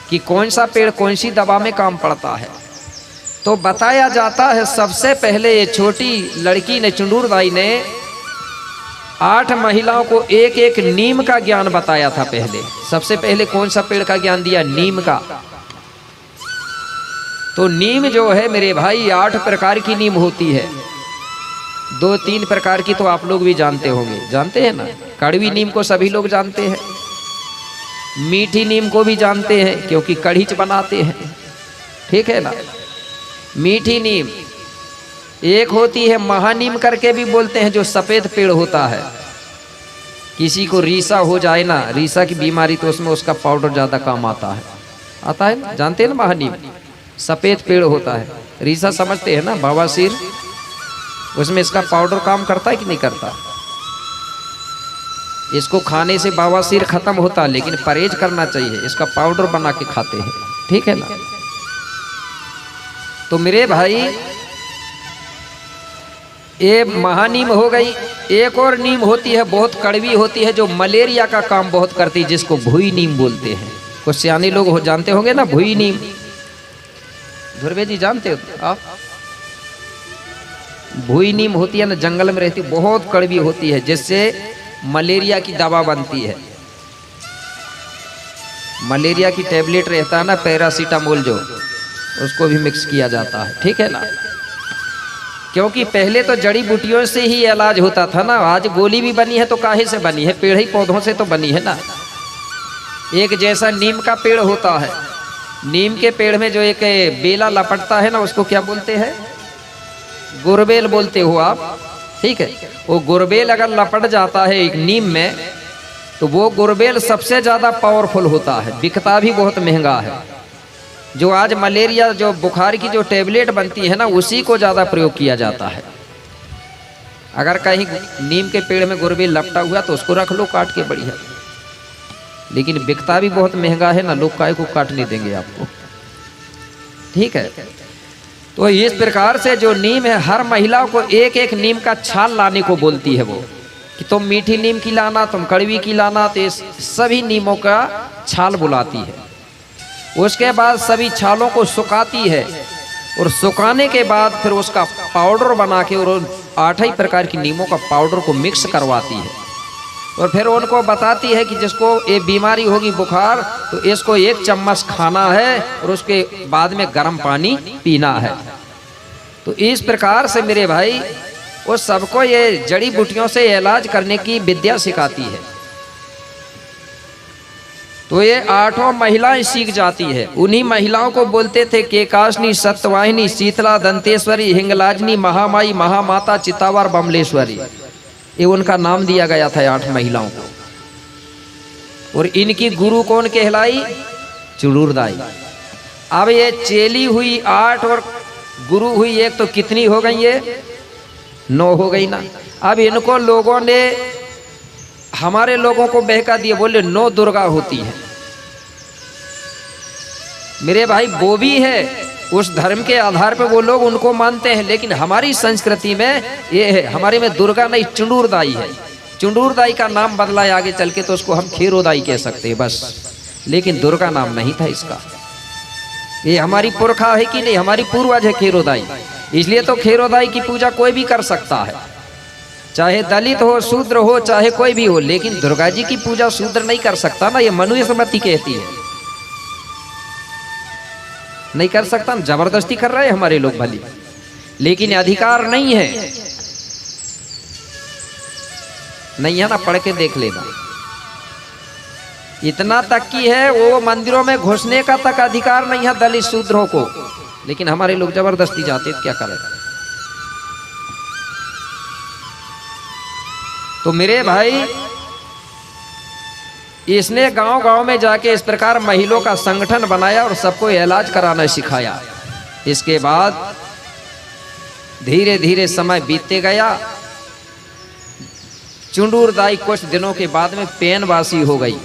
कि कौन सा पेड़ कौन सी दवा में काम पड़ता है। तो बताया जाता है सबसे पहले ये छोटी लड़की ने, चुंडूर दाई ने 8 महिलाओं को एक एक नीम का ज्ञान बताया था। पहले सबसे पहले कौन सा पेड़ का ज्ञान दिया? नीम का। तो नीम जो है मेरे भाई 8 प्रकार की नीम होती है। 2-3 प्रकार की तो आप लोग भी जानते होंगे, जानते हैं ना। कड़वी नीम को सभी लोग जानते हैं, मीठी नीम को भी जानते हैं क्योंकि कढ़ीच बनाते हैं, ठीक है ना। मीठी नीम एक होती है, महानीम करके भी बोलते हैं, जो सफ़ेद पेड़ होता है। किसी को रीसा हो जाए ना, रीसा की बीमारी, तो उसमें उसका पाउडर ज़्यादा काम आता है ना, जानते हैं ना। महानीम सफ़ेद पेड़ होता है, रीसा समझते हैं ना, बवासीर, उसमें इसका पाउडर काम करता है कि नहीं करता। इसको खाने से बवासीर खत्म होता है, लेकिन परहेज करना चाहिए, इसका पाउडर बना के खाते हैं, ठीक है ना। तो मेरे भाई ये महानीम हो गई। एक और नीम होती है, बहुत कड़वी होती है, जो मलेरिया का काम बहुत करती है, जिसको भुई नीम बोलते हैं। कुछ सियाने लोग जानते होंगे ना भुई नीम। धुर्वे जी जानते हो आप? भुई नीम होती है ना, जंगल में रहती, बहुत कड़वी होती है, जिससे मलेरिया की दवा बनती है। मलेरिया की टैबलेट रहता है ना, पैरासीटामोल, जो उसको भी मिक्स किया जाता है, ठीक है ना। क्योंकि पहले तो जड़ी बूटियों से ही इलाज होता था ना। आज गोली भी बनी है तो काहे से बनी है? पेड़ ही पौधों से तो बनी है ना। एक जैसा नीम का पेड़ होता है, नीम के पेड़ में जो एक बेला लपटता है ना, उसको क्या बोलते हैं? गुरबेल बोलते हो आप, ठीक है। वो गुरबेल अगर लपट जाता है एक नीम में, तो वो गुरबेल सबसे ज़्यादा पावरफुल होता है, बिकता भी बहुत महंगा है। जो आज मलेरिया, जो बुखार की जो टैबलेट बनती है ना, उसी को ज़्यादा प्रयोग किया जाता है। अगर कहीं नीम के पेड़ में गुरबेल लपटा हुआ तो उसको रख लो काट के, बढ़िया, लेकिन बिकता भी बहुत महंगा है ना, लोग काहे को काटने देंगे आपको, ठीक है। तो इस प्रकार से जो नीम है, हर महिला को एक एक नीम का छाल लाने को बोलती है वो, कि तुम मीठी नीम की लाना, तुम कड़वी की लाना। तो सभी नीमों का छाल बुलाती है। उसके बाद सभी छालों को सुखाती है, और सुखाने के बाद फिर उसका पाउडर बना के, और 8 प्रकार की नीमों का पाउडर को मिक्स करवाती है, और फिर उनको बताती है कि जिसको ये बीमारी होगी बुखार, तो इसको 1 चम्मच खाना है, और उसके बाद में गर्म पानी पीना है। तो इस प्रकार से मेरे भाई वो सबको ये जड़ी बूटियों से इलाज करने की विद्या सिखाती है। तो ये 8 महिलाएं सीख जाती है। उन्हीं महिलाओं को बोलते थे केकासनी, सत्यवाहिनी, शीतला, दंतेश्वरी, हिंगलाजनी, महामाई, महामाता, चितावर, बमलेश्वरी। ये उनका नाम दिया गया था 8 महिलाओं को। और इनकी गुरु कौन कहलाई? चुंडूर दाई। अब ये चेली हुई 8 और गुरु हुई 1, तो कितनी हो गई? ये 9 हो गई ना। अब इनको लोगों ने, हमारे लोगों को बहका दिए, बोले 9 दुर्गा होती है। मेरे भाई वो भी है, उस धर्म के आधार पर वो लोग उनको मानते हैं, लेकिन हमारी संस्कृति में ये है, हमारे में दुर्गा नहीं, चुंडूर दाई है। चुंडूर दाई का नाम बदला है आगे चल के, तो उसको हम खेरोदाई कह सकते हैं बस, लेकिन दुर्गा नाम नहीं था इसका। ये हमारी पुरखा है कि नहीं, हमारी पूर्वज है खेरोदाई, इसलिए तो खेरोदाई की पूजा कोई भी कर सकता है, चाहे दलित हो, शूद्र हो, चाहे कोई भी हो। लेकिन दुर्गा जी की पूजा शूद्र नहीं कर सकता ना, ये मनुस्मृति कहती है, नहीं कर सकता। जबरदस्ती कर रहे हैं हमारे लोग भली, लेकिन अधिकार नहीं है, नहीं है ना, पढ़ के देख लेना। इतना तक की है, वो मंदिरों में घुसने का तक अधिकार नहीं है दलित शूद्रों को, लेकिन हमारे लोग जबरदस्ती जाते, क्या करें। तो मेरे भाई इसने गांव-गांव में जाके इस प्रकार महिलाओं का संगठन बनाया और सबको इलाज कराना सिखाया। इसके बाद धीरे धीरे समय बीतते गया। चुंडूर दाई कुछ दिनों के बाद में पेनवासी हो गई।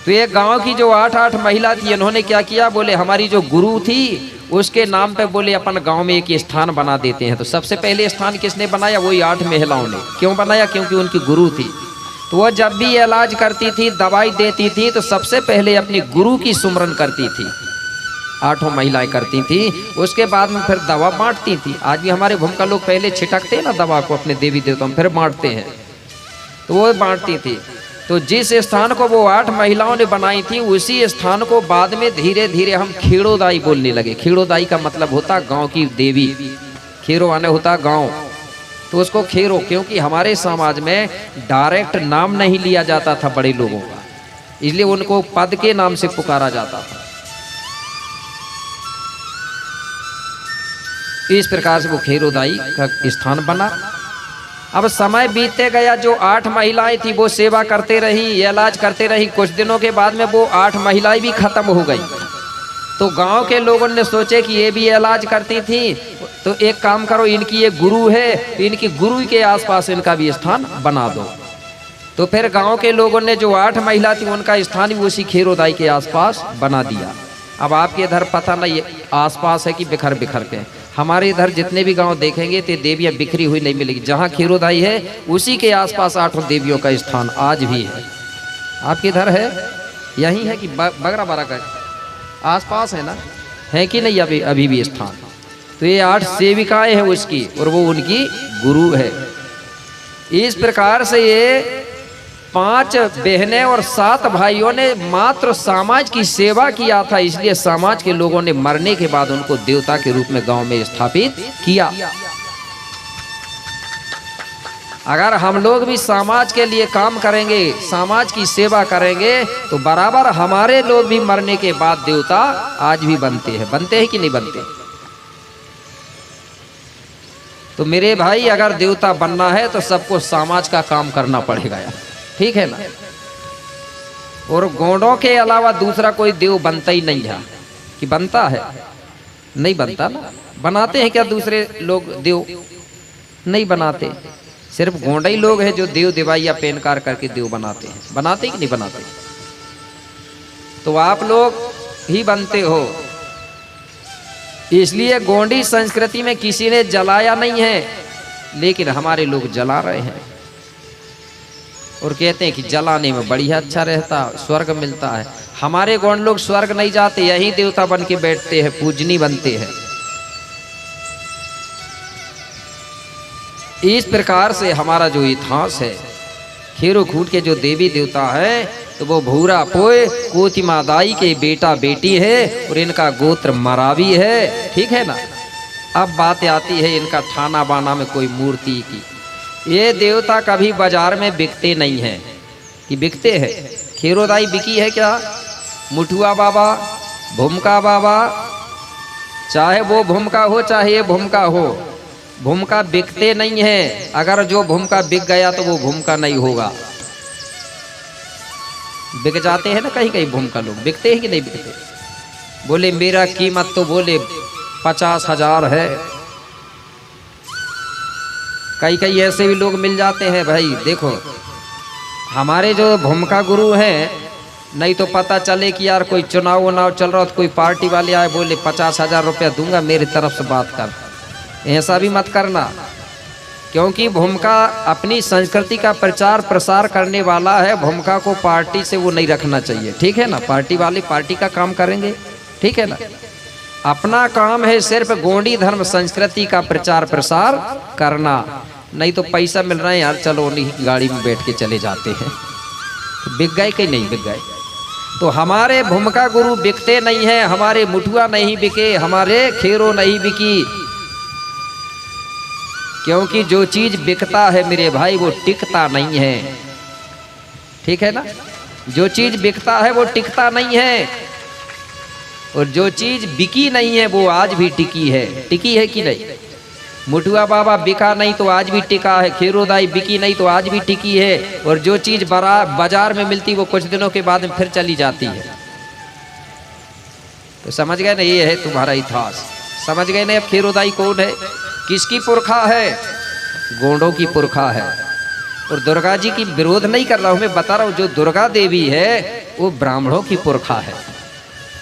तो ये गांव की जो 8 महिला थी, इन्होंने क्या किया, बोले हमारी जो गुरु थी उसके नाम पे बोले अपन गांव में एक स्थान बना देते हैं। तो सबसे पहले स्थान किसने बनाया? वही 8 महिलाओं ने। क्यों बनाया? क्योंकि उनकी गुरु थी। तो वह जब भी इलाज करती थी, दवाई देती थी, तो सबसे पहले अपनी गुरु की सुमरन करती थी। 8 महिलाएं करती थी, उसके बाद में फिर दवा बांटती थी। आज भी हमारे भूमिका लोग पहले छिटकते हैं ना दवा को अपने देवी देवताओं में, फिर बांटते हैं, तो वो बांटती थी। तो जिस स्थान को वो 8 महिलाओं ने बनाई थी, उसी स्थान को बाद में धीरे धीरे हम खेड़ोदाई बोलने लगे। खेड़ोदाई का मतलब होता गांव की देवी, खेरो आने होता गांव, तो उसको खेरो, क्योंकि हमारे समाज में डायरेक्ट नाम नहीं लिया जाता था बड़े लोगों का, इसलिए उनको पद के नाम से पुकारा जाता था। इस प्रकार से वो खेरोदाई का स्थान बना। अब समय बीतते गया, जो 8 महिलाएं थी वो सेवा करते रही, इलाज करते रही। कुछ दिनों के बाद में वो 8 महिलाएं भी खत्म हो गई। तो गांव के लोगों ने सोचे कि ये भी इलाज करती थी, तो एक काम करो, इनकी एक गुरु है, तो इनकी गुरु के आसपास इनका भी स्थान बना दो। तो फिर गांव के लोगों ने जो 8 महिला थी उनका स्थान भी उसी खेरोदाई के आसपास बना दिया। अब आपके इधर पता नहीं आसपास है कि बिखर बिखर के, हमारे इधर जितने भी गांव देखेंगे तो देवियां बिखरी हुई नहीं मिलेगी। जहां खेरोदाई है उसी के आसपास 8 देवियों का स्थान आज भी है। आपके इधर है, यही है कि बगरा बारा का आसपास है ना, है कि नहीं अभी अभी भी स्थान? तो ये 8 सेविकाएं हैं उसकी, और वो उनकी गुरु है। इस प्रकार से ये 5 बहनें और 7 भाइयों ने मात्र समाज की सेवा किया था, इसलिए समाज के लोगों ने मरने के बाद उनको देवता के रूप में गांव में स्थापित किया। अगर हम लोग भी समाज के लिए काम करेंगे, समाज की सेवा करेंगे, तो बराबर हमारे लोग भी मरने के बाद देवता आज भी बनते हैं। बनते हैं कि नहीं बनते? तो मेरे भाई, अगर देवता बनना है तो सबको समाज का काम करना पड़ेगा यार, ठीक है ना? और गोंडों के अलावा दूसरा कोई देव बनता ही नहीं है। कि बनता है? नहीं बनता ना। बनाते हैं क्या दूसरे लोग देव? नहीं बनाते। सिर्फ गोंडा ही लोग हैं जो देव देवाइया पेनकार करके देव बनाते हैं। बनाते कि नहीं बनाते? तो आप लोग ही बनते हो। इसलिए गोंडी संस्कृति में किसी ने जलाया नहीं है, लेकिन हमारे लोग जला रहे हैं और कहते हैं कि जलाने में बढ़िया अच्छा रहता, स्वर्ग मिलता है। हमारे गोंड लोग स्वर्ग नहीं जाते, यही देवता बन के बैठते हैं, पूजनी बनते हैं। इस प्रकार से हमारा जो इतिहास है, खेरो खूट के जो देवी देवता है, तो वो भूरा पोए कोतिमा दाई के बेटा बेटी है और इनका गोत्र मरावी है, ठीक है ना? अब बात आती है इनका थाना बाना में कोई मूर्ति की। ये देवता कभी बाजार में बिकते नहीं हैं। कि बिकते हैं? खेरोदाई बिकी है क्या? मुठुआ बाबा, भूमका बाबा, चाहे वो भूमका हो चाहे ये भूमका हो, भूमका बिकते नहीं है। अगर जो भूमका बिक गया तो वो भूमका नहीं होगा। बिक जाते हैं ना कहीं कहीं भूमका, लोग बिकते हैं कि नहीं बिकते? बोले मेरा कीमत तो बोले 50,000 है। कई कई ऐसे भी लोग मिल जाते हैं। भाई देखो, हमारे जो भूमका गुरु हैं, नहीं तो पता चले कि यार कोई चुनाव उनाव चल रहा हो तो कोई पार्टी वाले आए बोले 50,000 रुपया दूंगा, मेरी तरफ से बात कर। ऐसा भी मत करना, क्योंकि भूमका अपनी संस्कृति का प्रचार प्रसार करने वाला है। भूमका को पार्टी से वो नहीं रखना चाहिए, ठीक है ना? पार्टी वाले पार्टी का काम करेंगे, ठीक है ना? अपना काम है सिर्फ गोंडी धर्म संस्कृति का प्रचार प्रसार करना। नहीं तो पैसा मिल रहा है यार, चलो उन्हीं गाड़ी में बैठ के चले जाते हैं। तो बिक गए कि नहीं बिक गए? तो हमारे भूमका गुरु बिकते नहीं हैं, हमारे मुठुआ नहीं बिके, हमारे खेरो नहीं बिकी। क्योंकि जो चीज बिकता है मेरे भाई वो टिकता नहीं है, ठीक है ना? जो चीज बिकता है वो टिकता नहीं है, और जो चीज बिकी नहीं है वो आज भी टिकी है। टिकी है कि नहीं? मुठुआ बाबा बिका नहीं तो आज भी टिका है, खेरोदाई बिकी नहीं तो आज भी टिकी है। और जो चीज बाजार में मिलती वो कुछ दिनों के बाद में फिर चली जाती है। तो समझ गए ना, ये है तुम्हारा इतिहास। समझ गए ना अब खेरोदाई कौन है, किसकी पुरखा है? गोंडों की पुरखा है। और दुर्गा जी की विरोध नहीं कर रहा हूं, मैं बता रहा हूं जो दुर्गा देवी है वो ब्राह्मणों की पुरखा है,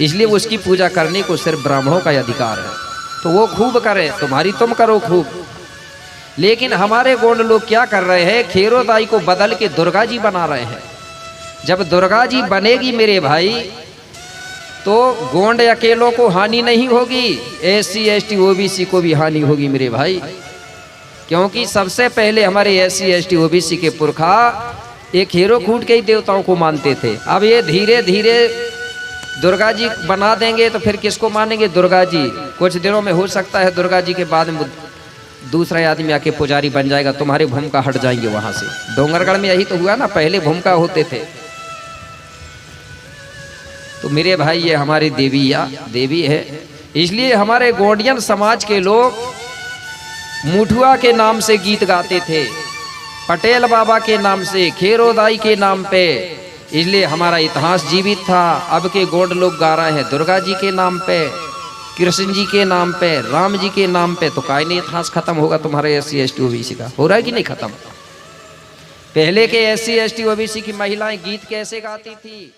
इसलिए उसकी पूजा करने को सिर्फ ब्राह्मणों का अधिकार है। तो वो खूब करें, तुम्हारी तुम करो खूब, लेकिन हमारे गोंड लोग क्या कर रहे हैं, खेरोदाई को बदल के दुर्गा जी बना रहे हैं। जब दुर्गा जी बनेगी मेरे भाई तो गोंड अकेलों को हानि नहीं होगी, SC ST OBC को भी हानि होगी मेरे भाई। क्योंकि सबसे पहले हमारे SC ST OBC के पुरखा एक हीरो कूट के ही देवताओं को मानते थे। अब ये धीरे धीरे दुर्गा जी बना देंगे तो फिर किसको मानेंगे? दुर्गा जी। कुछ दिनों में हो सकता है दुर्गा जी के बाद में दूसरा आदमी आके पुजारी बन जाएगा, तुम्हारे भूमिका हट जाएंगे वहां से। डोंगरगढ़ में यही तो हुआ ना, पहले भूमिका होते थे। तो मेरे भाई ये हमारी देवी है, इसलिए हमारे गोंडियन समाज के लोग मुठुआ के नाम से गीत गाते थे, पटेल बाबा के नाम से, खेरोदाई के नाम पे, इसलिए हमारा इतिहास जीवित था। अब के गोंड लोग गा रहे हैं दुर्गा जी के नाम पे, कृष्ण जी के नाम पे, राम जी के नाम पे, तो काहे नहीं इतिहास खत्म होगा तुम्हारे SC ST OBC का? हो रहा है कि नहीं खत्म? पहले के SC ST OBC की महिलाएं गीत कैसे गाती थी?